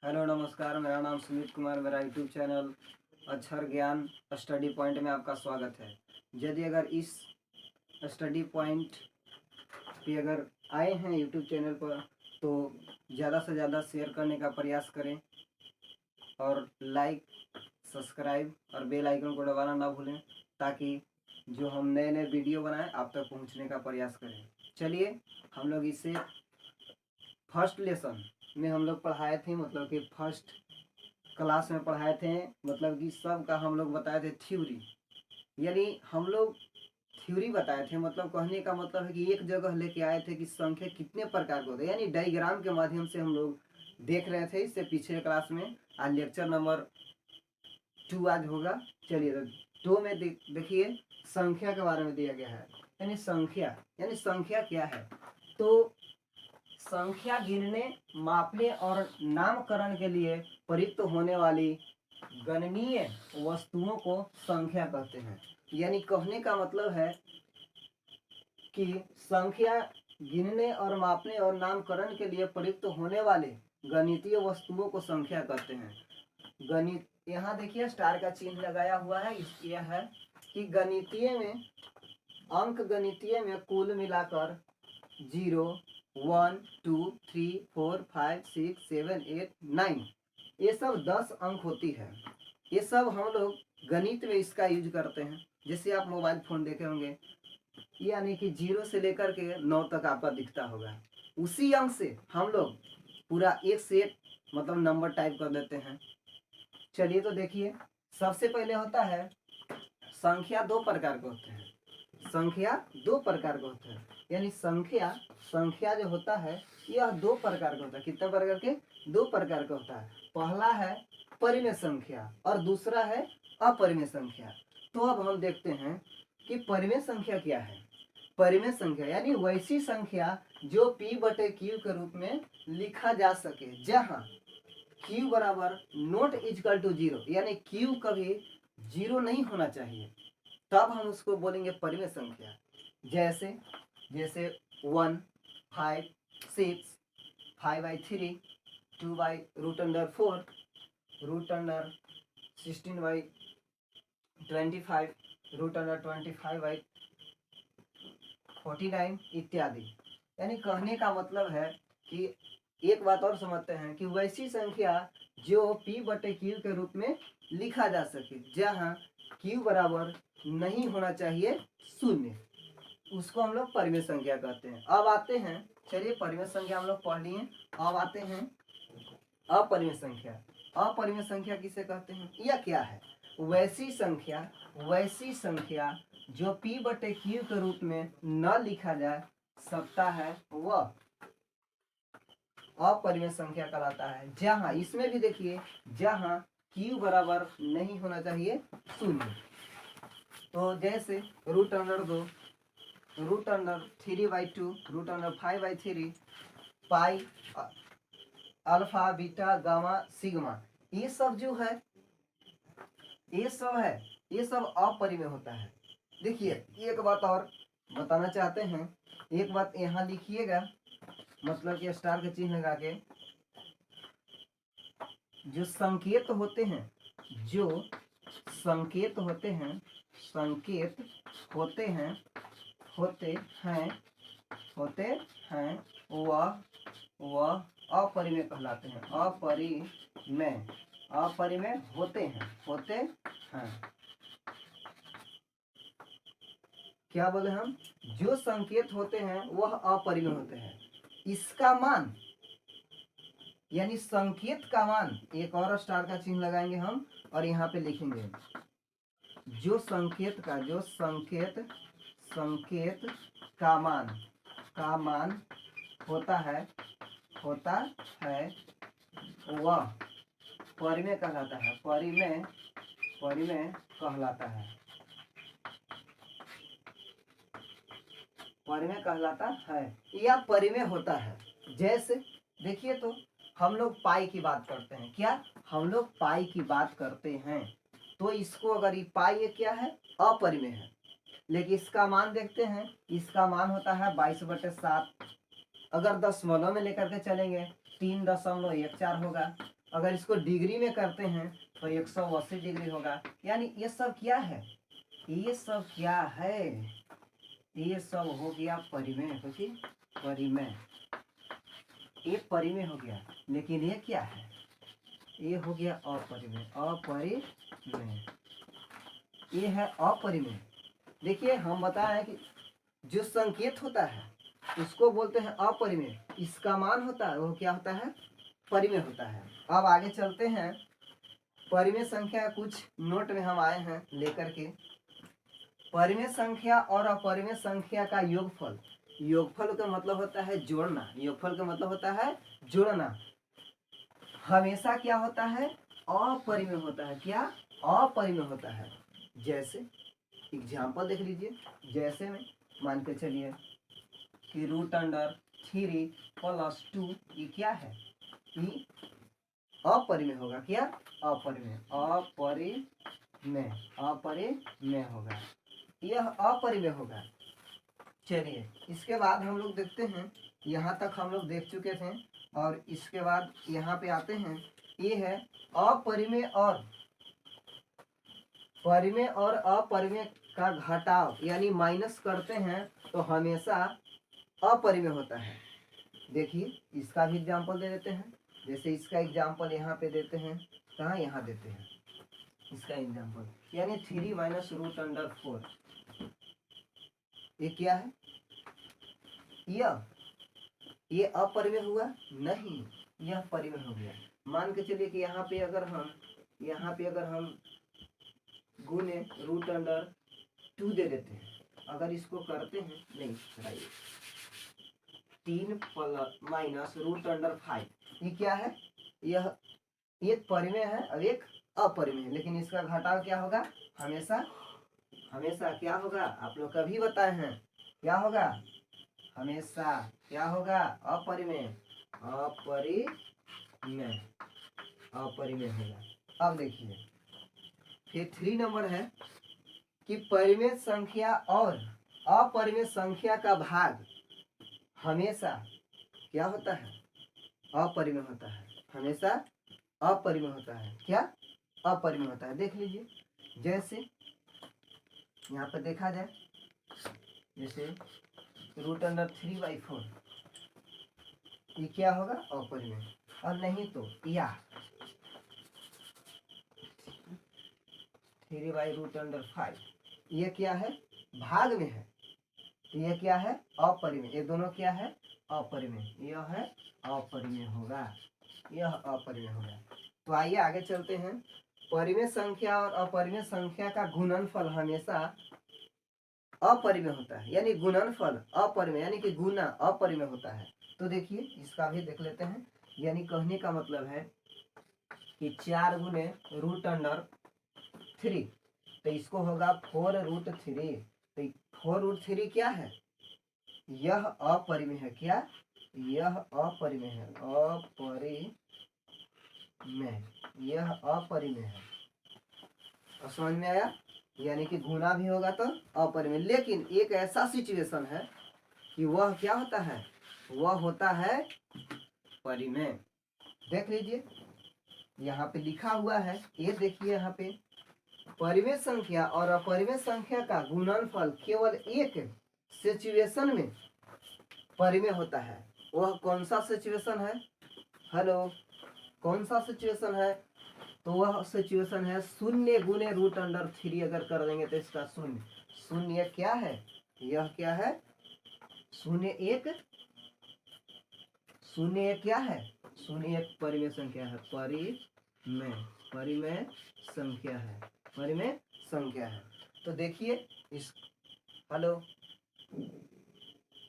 Hello नमस्कार, मेरा नाम सुमित कुमार, मेरा यूट्यूब चैनल अक्षर ज्ञान स्टडी पॉइंट में आपका स्वागत है। यदि अगर इस स्टडी पॉइंट पे अगर आए हैं यूट्यूब चैनल पर तो ज़्यादा से ज़्यादा शेयर करने का प्रयास करें और लाइक, सब्सक्राइब और बेल आइकन को दबाना ना भूलें, ताकि जो हम नए नए वीडियो बनाएं आप तक पहुंचने का प्रयास करें। चलिए हम लोग इसे फर्स्ट लेसन में हम लोग पढ़ाए थे, मतलब कि फर्स्ट क्लास में पढ़ाए थे, मतलब कि सब का हम लोग बताए थे थ्योरी। यानी हम लोग थ्योरी बताए थे, मतलब कहने का मतलब है कि एक जगह लेके आए थे कि संख्या कितने प्रकार के होते हैं, यानी डायग्राम के माध्यम से हम लोग देख रहे थे इससे पिछले क्लास में। आज लेक्चर नंबर 2 आज होगा। चलिए तो 2 में देखिए संख्या के बारे में दिया गया है। यानी संख्या क्या है। तो संख्या गिनने, मापने और नामकरण के लिए प्रयुक्त होने वाली गणनीय वस्तुओं को संख्या कहते हैं। यानी कहने का मतलब है कि संख्या गिनने और मापने और नामकरण के लिए प्रयुक्त होने वाले गणितीय वस्तुओं को संख्या कहते हैं। गणित, यहाँ देखिए स्टार का चिन्ह लगाया हुआ है। यह है कि गणितीय में गणितीय में कुल मिलाकर 0, 1, 2, 3, 4, 5, 6, 7, 8, 9 ये सब 10 अंक होती है। ये सब हम लोग गणित में इसका यूज करते हैं। जैसे आप मोबाइल फोन देखे होंगे, यानी कि 0 से लेकर के 9 तक आपका दिखता होगा। उसी अंक से हम लोग पूरा एक से एक मतलब नंबर टाइप कर देते हैं। चलिए तो देखिए, सबसे पहले होता है संख्या 2 प्रकार के होते हैं। संख्या 2 प्रकार के होते हैं। यानी संख्या जो होता है यह 2 प्रकार का होता है। कितने प्रकार के? 2 प्रकार का होता है। पहला है परिमेय संख्या और दूसरा है अपरिमेय संख्या। तो अब हम देखते हैं कि परिमेय संख्या क्या है। परिमेय संख्या यानी वैसी संख्या जो p/q के रूप में लिखा जा सके, जहां q बराबर नॉट इक्वल टू 0, यानी q कभी 0 नहीं होना चाहिए, तब हम उसको बोलेंगे परिमेय संख्या। जैसे 1, 5, 6, 5/3, 2/√4, √16/25, √25/49 इत्यादि। यानी कहने का मतलब है कि एक बात और समझते हैं कि वैसी संख्या जो p/q के रूप में लिखा जा सके, जहां q बराबर नहीं होना चाहिए 0, उसको हम लोग परिमेय संख्या कहते हैं। अब आते हैं, चलिए परिमेय संख्या हम लोग पढ़ लिए। अब आते हैं अपरिमेय संख्या। अपरिमेय संख्या किसे कहते हैं? यह क्या है? वैसी संख्या जो p/q के रूप में न लिखा जा सकता है वह अपरिमेय संख्या कहलाता है। जहां, इसमें भी देखिए, जहां q बराबर नहीं होना चाहिए 0। तो जैसे √2, √3/2, √5/3, पाई, अल्फा, बीटा, गामा, सिग्मा, ये सब जो है ये सब अपरिमेय होता है। देखिए एक बात और बताना चाहते हैं, एक बात यहाँ लिखिएगा, मतलब कि स्टार के चिन्ह लगा के, जो संकेत होते हैं वह अपरिमेय कहलाते हैं। अपरिमेय होते हैं। क्या बोले हम? जो संकेत होते हैं वह अपरिमेय होते हैं। इसका मान, यानी संकेत का मान, एक और स्टार का चिन्ह लगाएंगे हम और यहाँ पे लिखेंगे जो संकेत का मान होता है वह परिमेय कहलाता है। परिमेय कहलाता है या परिमेय होता है। जैसे देखिए, तो हम लोग पाई की बात करते हैं। क्या हम लोग पाई की बात करते हैं? तो इसको अगर ये पाई ये क्या है? अपरिमेय है। लेकिन इसका मान देखते हैं, इसका मान होता है 22/7। अगर दशमलव में लेकर के चलेंगे 3.14 होगा। अगर इसको डिग्री में करते हैं तो 180 डिग्री होगा। यानी ये सब क्या है, ये सब क्या है, ये सब हो गया परिमेय। क्योंकि परिमेय, ये परिमेय हो गया, लेकिन ये क्या है, ये हो गया अपरिमेय। अपरिमेय, ये है अपरिमेय। देखिए हम बताएं कि जो संकेत होता है उसको बोलते हैं अपरिमेय, इसका मान होता है वो क्या होता है, परिमेय होता है। अब आगे चलते हैं, परिमेय संख्या कुछ नोट में हम आए हैं लेकर के। परिमेय संख्या और अपरिमेय संख्या का योगफल, योगफल का मतलब होता है जोड़ना, योगफल का मतलब होता है जोड़ना, हमेशा क्या होता है, अपरिमेय होता है। क्या, अपरिमेय होता है। जैसे एग्जाम्पल देख लीजिए, जैसे में मान के चलिए कि √3 + 2 ये क्या है, ये अपरिमेय होगा। क्या, अपरिमेय, अपरिमेय, अपरिमेय होगा, यह अपरिमेय होगा। चलिए इसके बाद हम लोग देखते हैं, यहाँ तक हम लोग देख चुके थे, और इसके बाद यहाँ पे आते हैं, ये है अपरिमेय और परिमेय और अपरिमेय का घटाव, यानी माइनस करते हैं तो हमेशा अपरिमेय होता है। देखिए इसका भी एग्जाम्पल दे देते हैं। जैसे इसका एग्जाम्पल यहाँ पे देते हैं, कहाँ, यहाँ देते हैं इसका एग्जाम्पल, यानी 3 - √4, ये क्या है, ये अपरिमेय हुआ नहीं, यह परिमेय हो गया। मान के चलिए कि यहाँ पे अगर हम गुने √2 दे देते हैं, अगर इसको करते हैं, नहीं कराइए, 3 - √5, ये क्या है, यह एक परिमेय है और एक अपरिमेय है, लेकिन इसका घटाव क्या होगा, हमेशा क्या होगा, आप लोग कभी बताए हैं क्या होगा, हमेशा क्या होगा, अपरिमेय, अपरिमेय, अपरिमेय होगा। अब देखिए फिर 3 नंबर है कि परिमेय संख्या और अपरिमेय संख्या का भाग हमेशा क्या होता है, अपरिमेय होता है, हमेशा अपरिमेय होता है। क्या, अपरिमेय होता है। देख लीजिए, जैसे यहाँ पर देखा जाए, जैसे √3/4, ये क्या होगा, अपरिमेय। और नहीं तो या 3/√5, ये क्या है, भाग में है, ये क्या है, अपरिमेय। ये दोनों क्या है, अपरिमेय, यह है अपरिमेय होगा, यह अपरिमेय होगा। तो आइए आगे चलते हैं। परिमेय संख्या और अपरिमेय संख्या का गुणनफल हमेशा अपरिमेय होता है, यानी गुणनफल अपरिमेय, यानी कि गुना अपरिमेय होता है। तो देखिए इसका भी देख लेते हैं। यानी कहने का मतलब है कि 4 गुने √3, तो इसको होगा 4√3। तो 4√3 क्या है, यह अपरिमेय है। क्या, यह अपरिमेय है, अपरिमेय, यह अपरिमेय है। समझ में आया, यानी कि गुना भी होगा तो अपरिमेय। लेकिन एक ऐसा सिचुएशन है कि वह क्या होता है, वह होता है परिमेय। देख लीजिए यहाँ पे लिखा हुआ है, ये देखिए यहाँ पे, परिमेय संख्या और अपरिमेय संख्या का गुणनफल केवल एक सिचुएशन में परिमेय होता है। वह कौन सा सिचुएशन है, हेलो, कौन सा सिचुएशन है, तो वह सिचुएशन है 0 गुने √3। अगर कर देंगे तो इसका 0 क्या है, यह क्या है, 0 क्या है, 0 परिमेय संख्या है, परिमेय संख्या है, परिमेय संख्या है। तो देखिए इस, हेलो,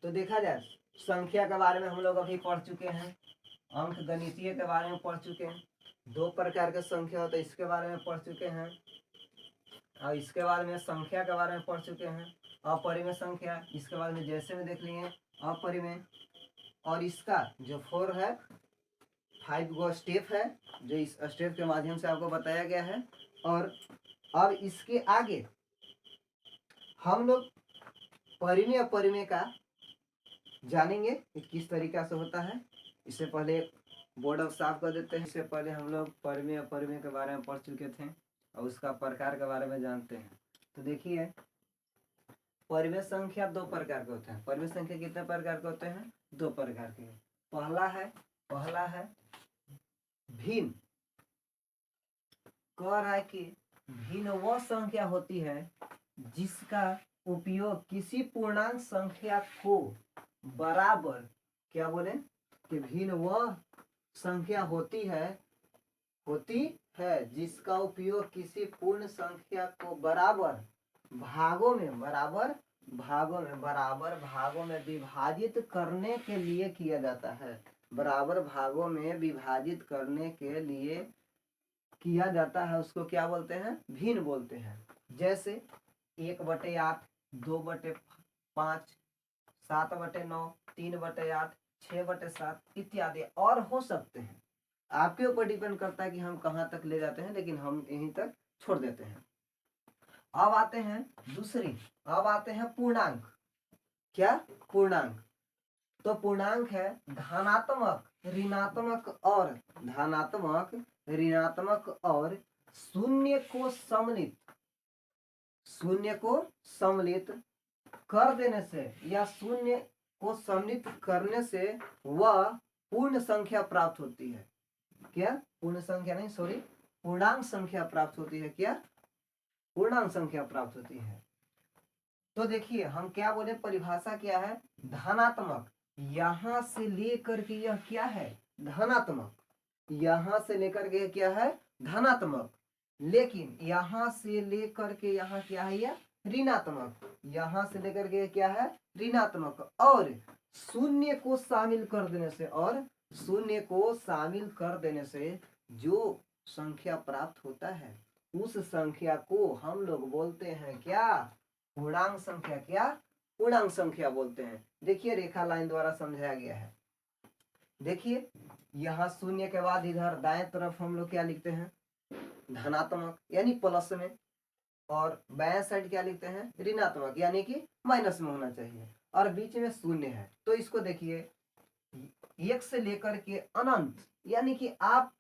तो देखा जाए संख्या के बारे में हम लोग अभी पढ़ चुके हैं, अंक गणितीय के बारे में पढ़ चुके हैं, 2 प्रकार के संख्या होता है, इसके बारे में पढ़ चुके हैं, और इसके बारे में संख्या के बारे में पढ़ चुके हैं, अपरिमेय संख्या, इसके बारे में जैसे में देख लिए अपरिमेय। और इसका जो 4 है, 5 गो स्टेप है, जो इस स्टेप के माध्यम से आपको बताया गया है। और अब इसके आगे हम लोग परिमेय अपरिमेय का जानेंगे कि किस तरीका से होता है। इससे पहले बोर्ड अब साफ कर देते हैं। इससे पहले हम लोग परिमेय अपरिमेय के बारे में पढ़ चुके थे और उसका प्रकार के बारे में जानते हैं। तो देखिए, परिमेय संख्या दो प्रकार के होते हैं। परिमेय संख्या कितने प्रकार के होते हैं? दो प्रकार के। पहला है भिन्न। कह रहा है कि भिन्न वह संख्या होती है जिसका उपयोग किसी पूर्णांक संख्या को बराबर, क्या बोले कि भिन्न वह संख्या होती है जिसका उपयोग किसी पूर्ण संख्या को बराबर भागों में विभाजित करने के लिए किया जाता है। बराबर भागों में विभाजित करने के लिए किया जाता है, उसको क्या बोलते हैं? भिन्न बोलते हैं। जैसे 1/8, 2/5, 7/9, 3/8, 6/7 इत्यादि और हो सकते हैं। आपके ऊपर डिपेंड करता है कि हम कहाँ तक ले जाते हैं, लेकिन हम यहीं तक छोड़ देते हैं। अब आते हैं पूर्णांक। क्या? पूर्णांक। तो पूर्णांक है धनात्मक, ऋणात्मक और शून्य को सम्मिलित कर देने से या शून्य को सम्मिलित करने से वह पूर्ण संख्या प्राप्त होती है। क्या? पूर्ण संख्या नहीं, सॉरी, पूर्णांक संख्या प्राप्त होती है। क्या? पूर्णांक संख्या प्राप्त होती है। तो देखिए, हम क्या बोले, परिभाषा क्या है? धनात्मक। यहां से लेकर के यह क्या है? धनात्मक। यहां से लेकर के क्या है? धनात्मक। लेकिन यहां से लेकर के यहाँ क्या है? यह ऋणात्मक। यहां से लेकर के क्या है? ऋणात्मक। और शून्य को शामिल कर देने से जो संख्या प्राप्त होता है उस संख्या को हम लोग बोलते हैं क्या? पूर्णांक संख्या। क्या? पूर्णांक संख्या बोलते हैं। देखिए, रेखा लाइन द्वारा समझाया गया है। देखिए, यहाँ शून्य के बाद इधर दाएं तरफ हम लोग क्या लिखते हैं? धनात्मक यानी प्लस में, और बाएं साइड क्या लिखते हैं? ऋणात्मक यानी कि माइनस में होना चाहिए, और बीच में शून्य है। तो इसको देखिए, 1 से लेकर के अनंत, यानी कि आप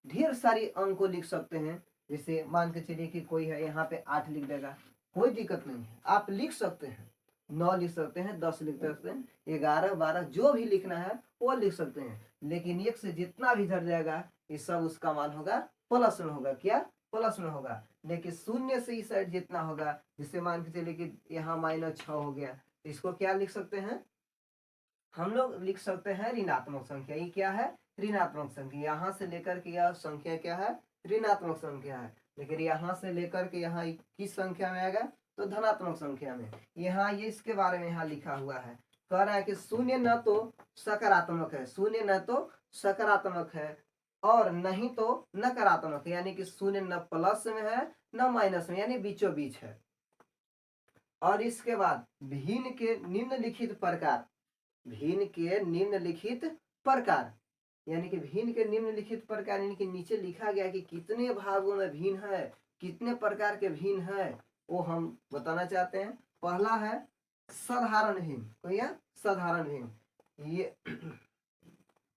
ढेर सारी अंक को लिख सकते हैं। जैसे मान के चलिए कि कोई है, यहाँ पे 8 लिख देगा, कोई दिक्कत नहीं है, आप लिख सकते हैं। 9 लिख सकते हैं, 10 लिख सकते हैं, 11, 12 जो भी लिखना है वो लिख सकते हैं। लेकिन 1 से जितना भी झड़ जाएगा ये सब उसका मान होगा प्लस में होगा। क्या? प्लस में होगा। लेकिन शून्य से इस साइड जितना होगा, जिससे मान के चलिए कि यहाँ -6 हो गया, इसको क्या लिख सकते हैं? हम लोग लिख सकते हैं ऋणात्मक संख्या। ये क्या है? ऋणात्मक संख्या। यहाँ से लेकर के यह संख्या क्या है? ऋणात्मक संख्या है। लेकिन यहाँ से लेकर के यहाँ किस संख्या में आएगा? तो धनात्मक संख्या में। यहाँ ये इसके बारे में यहाँ लिखा हुआ है, कह रहा है कि शून्य न तो सकारात्मक है, शून्य न तो सकारात्मक है और नहीं तो नकारात्मक है, यानी कि शून्य न प्लस में है न माइनस में, यानी बीचों बीच है। और इसके बाद भिन्न के निम्नलिखित प्रकार, यानी कि भिन्न के निम्नलिखित प्रकार, यानी कि नीचे लिखा गया कि कितने भागों में भिन्न है, कितने प्रकार के भिन्न है, वो हम बताना चाहते हैं। पहला है साधारण भिन्न। तो यह साधारण भिन्न, ये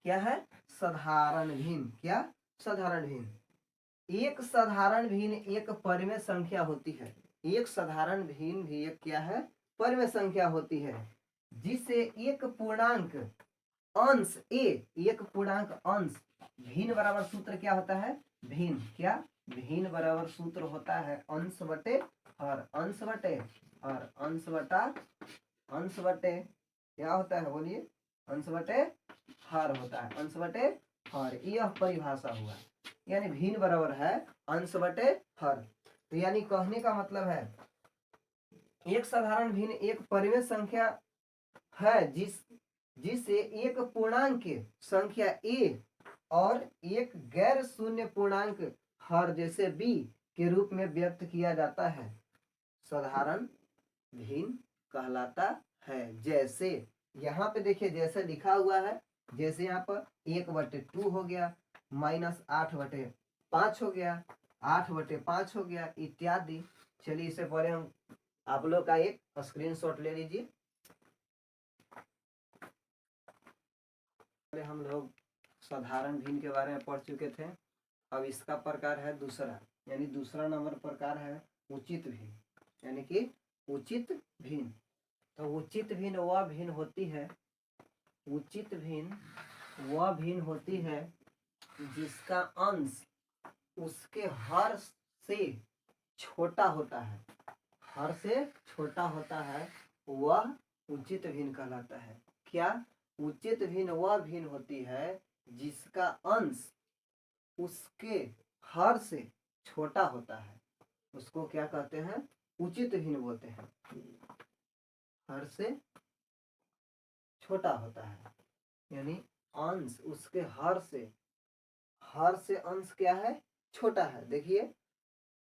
क्या है? साधारण भिन्न। क्या? साधारण भिन्न। एक साधारण भिन्न एक परिमेय संख्या होती है। एक साधारण भिन्न भी एक क्या है? परिमेय संख्या होती है, जिसे एक पूर्णांक अंश एक पूर्णांक अंश भिन्न बराबर सूत्र क्या होता है? भिन्न। क्या? भिन्न बराबर सूत्र होता है अंश बटे हर। अंश बटे हर। अंश बटे क्या होता है? बोलिए। अंश बटे हर होता है। अंश बटे हर, यह परिभाषा हुआ। यानी भिन्न बराबर है अंश बटे हर। तो यानी कहने का मतलब है एक साधारण भिन्न एक परिमेय संख्या है जिसे एक पूर्णांक संख्या a और एक गैर शून्य पूर्णांक हर जैसे b के रूप में व्यक्त किया जाता है, साधारण भिन्न कहलाता है। जैसे यहाँ पे देखिए, जैसे लिखा हुआ है, जैसे यहाँ पर 1/2 हो गया, -8/5 हो गया, 8/5 हो गया इत्यादि। चलिए, इससे पहले हम आप लोग का एक स्क्रीनशॉट ले लीजिए। हम लोग साधारण भिन्न के बारे में पढ़ चुके थे। अब इसका प्रकार है दूसरा, यानी दूसरा नंबर प्रकार है उचित भिन्न, यानी कि उचित भिन्न। तो उचित भिन्न वह भिन्न होती है, उचित भिन्न वह भिन्न होती है जिसका अंश उसके हर से छोटा होता है, हर से छोटा होता है, वह उचित भिन्न कहलाता है। क्या? उचित भिन्न वह भिन्न होती है जिसका अंश उसके हर से छोटा होता है, उसको क्या कहते हैं? उचित भिन्न बोलते हैं। हर से छोटा होता है, यानी अंश उसके हर से अंश क्या है? छोटा है। देखिए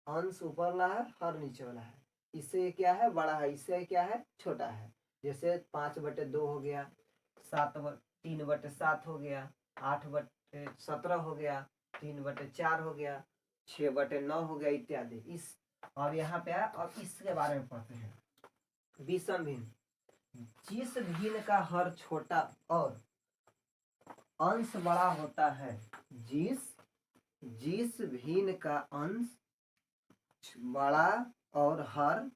अंश ऊपर वाला है, हर नीचे वाला है, इससे क्या है? बड़ा है, इससे क्या है? छोटा है। जैसे 5/2 हो गया, 3/7 हो गया, 8/17 हो गया, 3/4 हो गया, 6/9 हो गया इत्यादि। इस अब यहाँ पे है, अब इसके बारे में पढ़ते हैं। विषम भिन्न, जिस भिन्न का हर छोटा और अंश बड़ा होता है, जिस भिन्न का अंश बड़ा और हर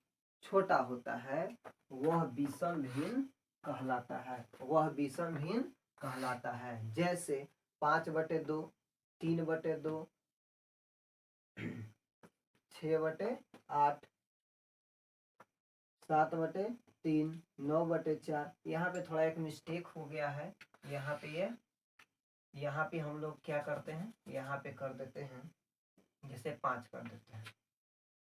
छोटा होता है, वह विषम भिन्न कहलाता है, वह विषम भिन्न कहलाता है। जैसे 5/2, 3/2, 6/8, 7/3, 9/4। यहाँ पे थोड़ा एक मिस्टेक हो गया है। यहाँ पे हम लोग क्या करते हैं? यहाँ पे कर देते हैं जैसे 5 कर देते हैं,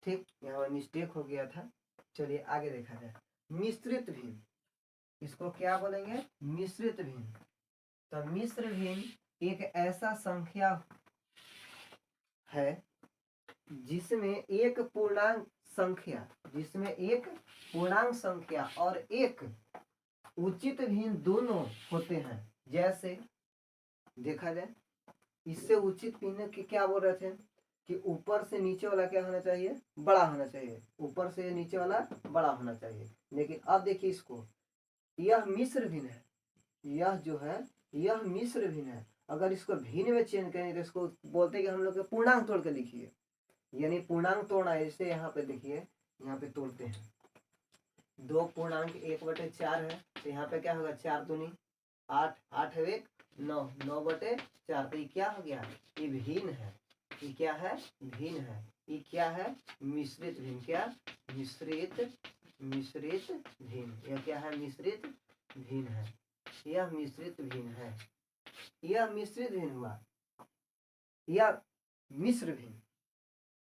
ठीक। यहाँ मिस्टेक हो गया था। चलिए आगे देखा जाए। मिश्रित भिन्न, इसको क्या बोलेंगे? मिश्रित भिन्न। तो मिश्र भिन्न एक ऐसा संख्या है जिसमें एक पूर्णांक संख्या और एक उचित भिन्न दोनों होते हैं। जैसे देखा जाए, इससे उचित भिन्न की क्या बोल रहे थे कि ऊपर से नीचे वाला क्या होना चाहिए? बड़ा होना चाहिए। ऊपर से नीचे वाला बड़ा होना चाहिए। लेकिन अब देखिए इसको, यह मिश्र भिन्न है, यह जो है यह मिश्र भिन्न है। अगर इसको भिन्न में चेंज करें तो इसको बोलते हैं कि हम लोग पूर्णांक तोड़ के लिखिए, यानी पूर्णांक तोड़ना है। जैसे यहाँ पे देखिए, यहाँ पे तोड़ते हैं, 2 पूर्णांक 1/4 है, तो यहाँ पे क्या होगा? 4 दूनी 8, 8 है 1 9, 9/4। तो ये क्या हो गया? ये भिन्न है। ये क्या है? भिन्न है। ये क्या है? मिश्रित भिन्न। क्या? मिश्रित भिन्न। यह क्या है? मिश्रित भिन्न है। यह मिश्रित भिन्न है। यह मिश्रित भिन्न हुआ, यह मिश्र भिन्न।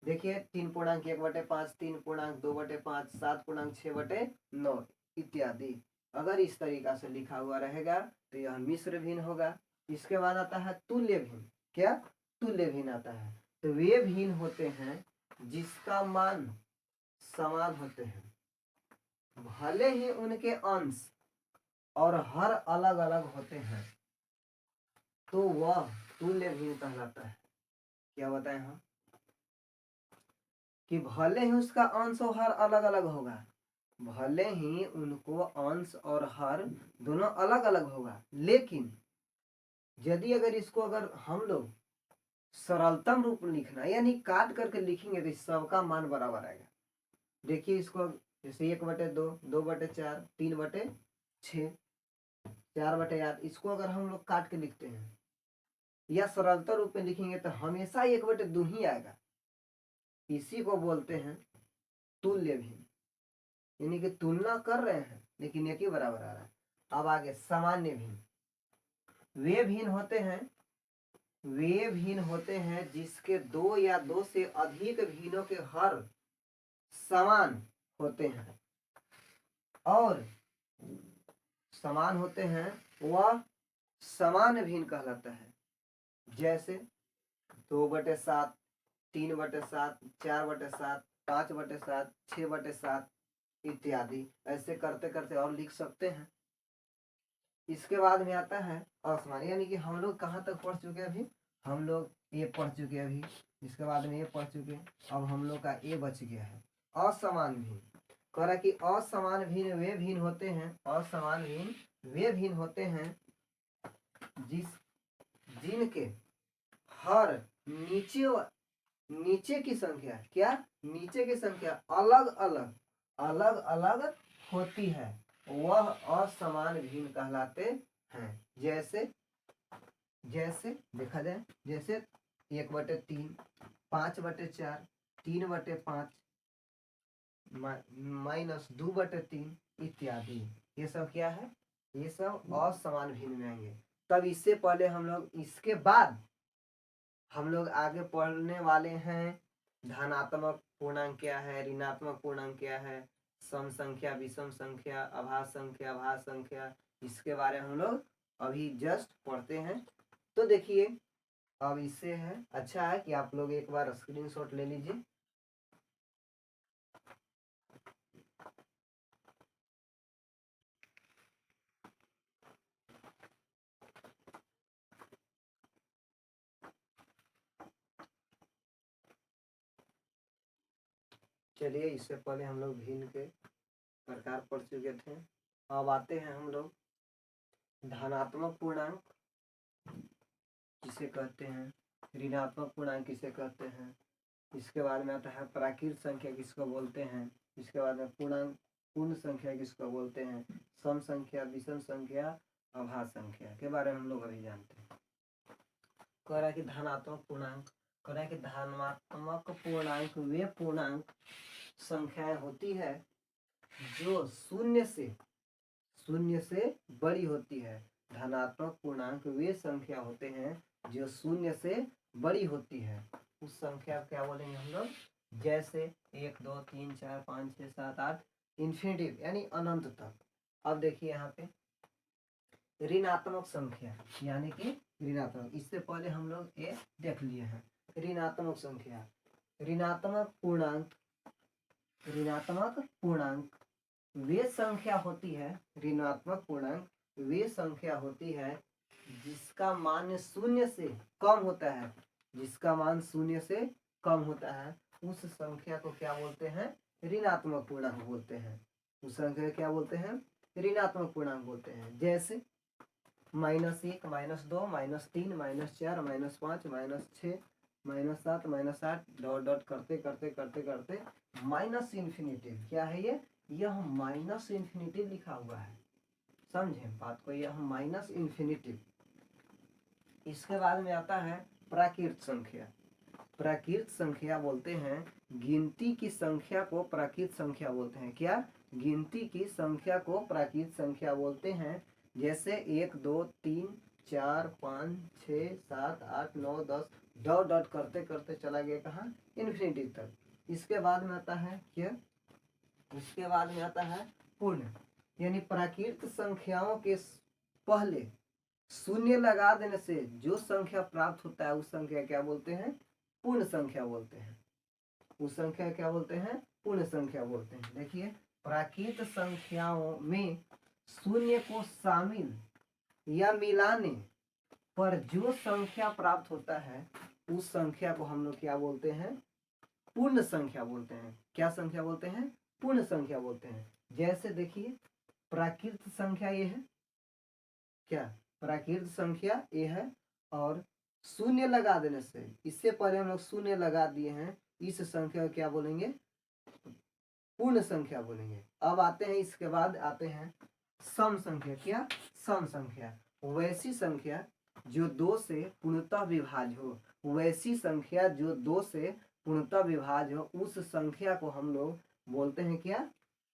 देखिए 3.1/5, 3.2/5, 7.6/9 इत्यादि। अगर इस तरीका से लिखा हुआ रहेगा तो यह मिश्र भिन्न होगा। इसके बाद आता है तुल्य भिन्न। क्या? तुल्य भिन्न आता है। तो वे भिन्न होते हैं जिसका मान समान होते हैं, भले ही उनके अंश और हर अलग अलग होते हैं, तो वह तुल्य भिन्न कहलाता है। क्या बताएं हम? कि भले ही उसका अंश और हर अलग अलग होगा, भले ही उनको अंश और हर दोनों अलग अलग होगा, लेकिन यदि अगर हम लोग सरलतम रूप लिखना यानी काट करके लिखेंगे तो सबका मान बराबर आएगा। देखिए इसको, जैसे 1/2, 2/4, 3/6, 4/8, इसको अगर हम लोग काट के लिखते हैं या सरलता रूप में लिखेंगे तो हमेशा 1/2 ही आएगा। इसी को बोलते हैं तुल्य भिन्न, यानी कि तुलना कर रहे हैं लेकिन एक ही बराबर आ रहा है। अब आगे सामान्य भिन्न। वे भिन्न होते हैं जिसके 2 या 2 से अधिक भिन्नों के हर समान होते हैं और समान होते हैं, वह समान भिन्न कहलाता है। जैसे 2/7, 3/7, 4/7, 5/7, 6/7 इत्यादि। ऐसे करते करते और लिख सकते हैं। इसके बाद में आता है असमान, यानी कि हम लोग कहाँ तक पढ़ चुके हैं? अभी हम लोग ये पढ़ चुके हैं। अभी इसके बाद में ये पढ़ चुके हैं। अब हम लोग का ये बच गया है असमान भिन्न। कह रहा कि असमान भिन्न वे भिन्न होते हैं, असमान भिन्न वे भिन्न होते हैं जिनके हर नीचे की संख्या, क्या नीचे की संख्या अलग अलग होती है, वह असमान भिन्न कहलाते हैं। जैसे देखा जाए, जैसे 1/3, 5/4, 3/5, -2/3 इत्यादि। ये सब क्या है, ये सब असमान भिन्न में आएंगे। तब इससे पहले हम लोग, इसके बाद हम लोग आगे पढ़ने वाले हैं धनात्मक पूर्णांक क्या है, ऋणात्मक पूर्णांक क्या है, सम संख्या, विषम संख्या, अभाज्य संख्या, भाज्य संख्या, इसके बारे में हम लोग अभी जस्ट पढ़ते हैं। तो देखिए, अब इससे है अच्छा है कि आप लोग एक बार स्क्रीनशॉट ले लीजिए। चलिए, इससे पहले हम लोग भिन्न के प्रकार पढ़ चुके थे। अब आते हैं हम लोग धनात्मक पूर्णांक किसे कहते हैं, ऋणात्मक पूर्णांक किसे कहते हैं, इसके बाद में आता है प्राकृत संख्या किसको बोलते हैं, इसके बाद में पूर्णांक पूर्ण संख्या किसको बोलते हैं, सम संख्या, विषम संख्या, अभाज्य संख्या के बारे में हम लोग अभी जानते हैं। कह रहा है कि धनात्मक पूर्णांक, कह रहा है कि धनात्मक पूर्णांक वे पूर्णांक संख्याएं होती है जो शून्य से बड़ी होती है। धनात्मक पूर्णांक वे संख्या होते हैं जो शून्य से बड़ी होती है। उस संख्या क्या बोलेंगे हम लोग, जैसे 1 2 3 4 5 6 7 8 इन्फिनिटिव यानी अनंत तक। अब देखिए यहाँ पे ऋणात्मक संख्या यानी कि ऋणात्मक, इससे पहले हम लोग ये देख लिए हैं ऋणात्मक संख्या। ऋणात्मक पूर्णांक वे संख्या होती है, ऋणात्मक पूर्णांक वे संख्या होती है जिसका मान शून्य से कम होता है, जिसका मान शून्य से कम होता है, उस संख्या को क्या बोलते हैं, ऋणात्मक पूर्णांक बोलते हैं। उस संख्या क्या बोलते हैं, ऋणात्मक पूर्णांक बोलते हैं। जैसे -1, -2, -3, -4, -5, -6, -7, -8 डॉट डॉट करते करते करते करते माइनस इन्फिनिटिव। क्या है ये, यह माइनस इन्फिनिटिव लिखा हुआ है, समझे बात को, यह माइनस इन्फिनिटिव। इसके बाद में आता है प्राकृत संख्या। प्राकृत संख्या बोलते हैं गिनती की संख्या को प्राकृत संख्या बोलते हैं। क्या, गिनती की संख्या को प्राकृत संख्या बोलते हैं। जैसे 1 2 3 4 5 6 7 8 9 10 डॉट डॉट करते करते चला गया कहाँ, इन्फिनिटी तक। इसके बाद में आता है क्या, इसके बाद में आता है पूर्ण, यानी प्राकृत संख्याओं के पहले शून्य लगा देने से जो संख्या प्राप्त होता है उस संख्या क्या बोलते हैं, पूर्ण संख्या बोलते हैं। उस संख्या क्या बोलते हैं, पूर्ण संख्या बोलते हैं। देखिए, प्राकृत संख्याओं में शून्य को शामिल या मिलाने पर जो संख्या प्राप्त होता है उस संख्या को हम लोग क्या बोलते हैं, पूर्ण संख्या बोलते हैं। क्या संख्या बोलते हैं, पूर्ण संख्या बोलते हैं। जैसे देखिए, प्राकृत संख्या ये है, क्या प्राकृत संख्या ये है, और शून्य लगा देने से, इससे पहले हम लोग शून्य लगा दिए हैं, इस संख्या को क्या बोलेंगे, पूर्ण संख्या बोलेंगे। अब आते हैं, इसके बाद आते हैं सम संख्या। क्या, सम संख्या वैसी संख्या जो 2 से पूर्णतः विभाज्य हो, वैसी संख्या जो 2 से पूर्णतः विभाज्य हो, उस संख्या को हम लोग बोलते हैं क्या,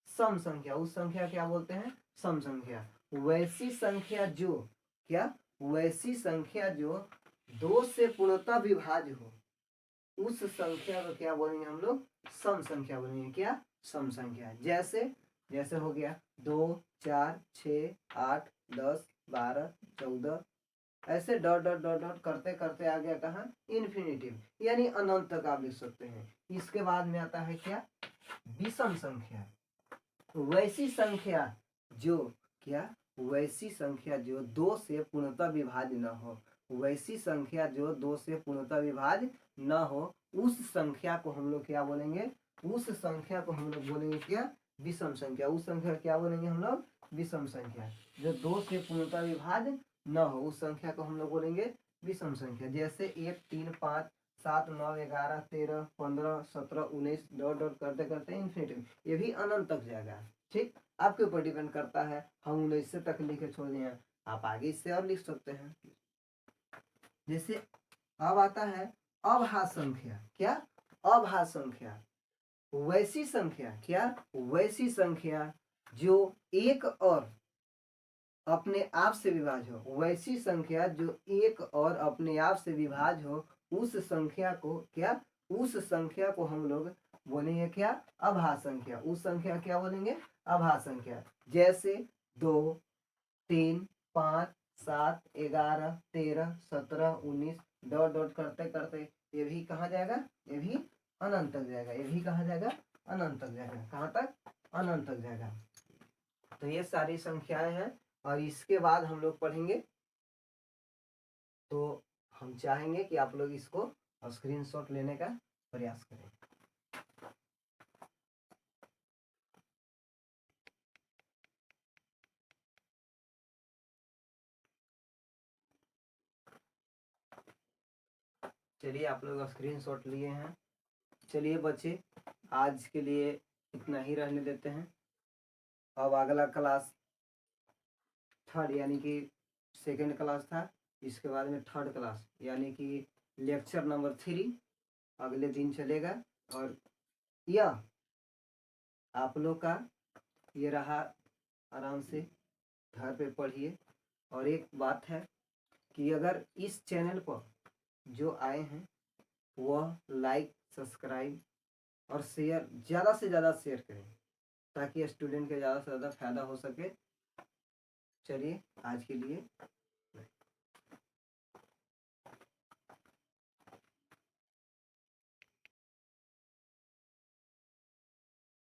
सम संख्या। उस संख्या क्या बोलते हैं, सम संख्या। वैसी संख्या जो, क्या, वैसी संख्या जो 2 से पूर्णतः विभाज्य हो, उस संख्या को क्या बोलेंगे हम लोग, सम संख्या बोलेंगे। क्या, सम संख्या। जैसे हो गया 2 4 6 8 10 12 14, ऐसे डॉट डॉट डॉट डॉट करते करते आ गया कहाँ, इन्फिनिटिव यानी अनंत तक आप लिख सकते हैं। इसके बाद में आता है क्या, विषम संख्या। वैसी संख्या जो, क्या, वैसी संख्या जो 2 से पूर्णतः विभाज्य न हो, वैसी संख्या जो 2 से पूर्णतः विभाज्य न हो, उस संख्या को हम लोग क्या बोलेंगे, उस संख्या को हम लोग बोलेंगे क्या, विषम संख्या। उस संख्या क्या बोलेंगे हम लोग, विषम संख्या। जो 2 से पूर्णतः विभाज्य न हो, उस संख्या को हम लोग बोलेंगे विषम संख्या, जैसे 1 3 5 7 9 11 13 15 17 19 डॉट डॉट करते करते इन्फिनिटी, ये भी अनंत तक जाएगा। ठीक, आपके ऊपर डिपेंड करता है, हम 19 से तक लिख के छोड़ दिए हैं, आप आगे इससे और लिख सकते हैं। जैसे अब आता है अभाज्य संख्या, क्या अभाज्य संख्या, वैसी संख्या, क्या वैसी संख्या जो एक और अपने आप से विभाज्य हो, वैसी संख्या जो एक और अपने आप से विभाज्य हो, उस संख्या को क्या, उस संख्या को हम लोग बोलेंगे क्या, अभाज्य संख्या। उस संख्या क्या बोलेंगे, अभाज्य संख्या। जैसे 2 3 5 7 11 13 17 19 डॉट डॉट करते करते ये भी कहाँ जाएगा, ये भी अनंत तक जाएगा, ये भी कहाँ जाएगा, अनंत तक जाएगा। कहाँ तक, अनंत तक जाएगा। तो ये सारी संख्याएं हैं, और इसके बाद हम लोग पढ़ेंगे, तो हम चाहेंगे कि आप लोग इसको स्क्रीनशॉट लेने का प्रयास करें। चलिए, आप लोग स्क्रीनशॉट लिए हैं। चलिए बच्चे, आज के लिए इतना ही रहने देते हैं। अब अगला क्लास थर्ड, यानी कि सेकंड क्लास था, इसके बाद में थर्ड क्लास यानी कि लेक्चर नंबर 3 अगले दिन चलेगा। और यह आप लोग का ये रहा, आराम से घर पे पढ़िए। और एक बात है कि अगर इस चैनल पर जो आए हैं वह लाइक सब्सक्राइब और शेयर, ज़्यादा से ज़्यादा शेयर करें, ताकि स्टूडेंट के ज़्यादा से ज़्यादा फायदा हो सके। चलिए आज के लिए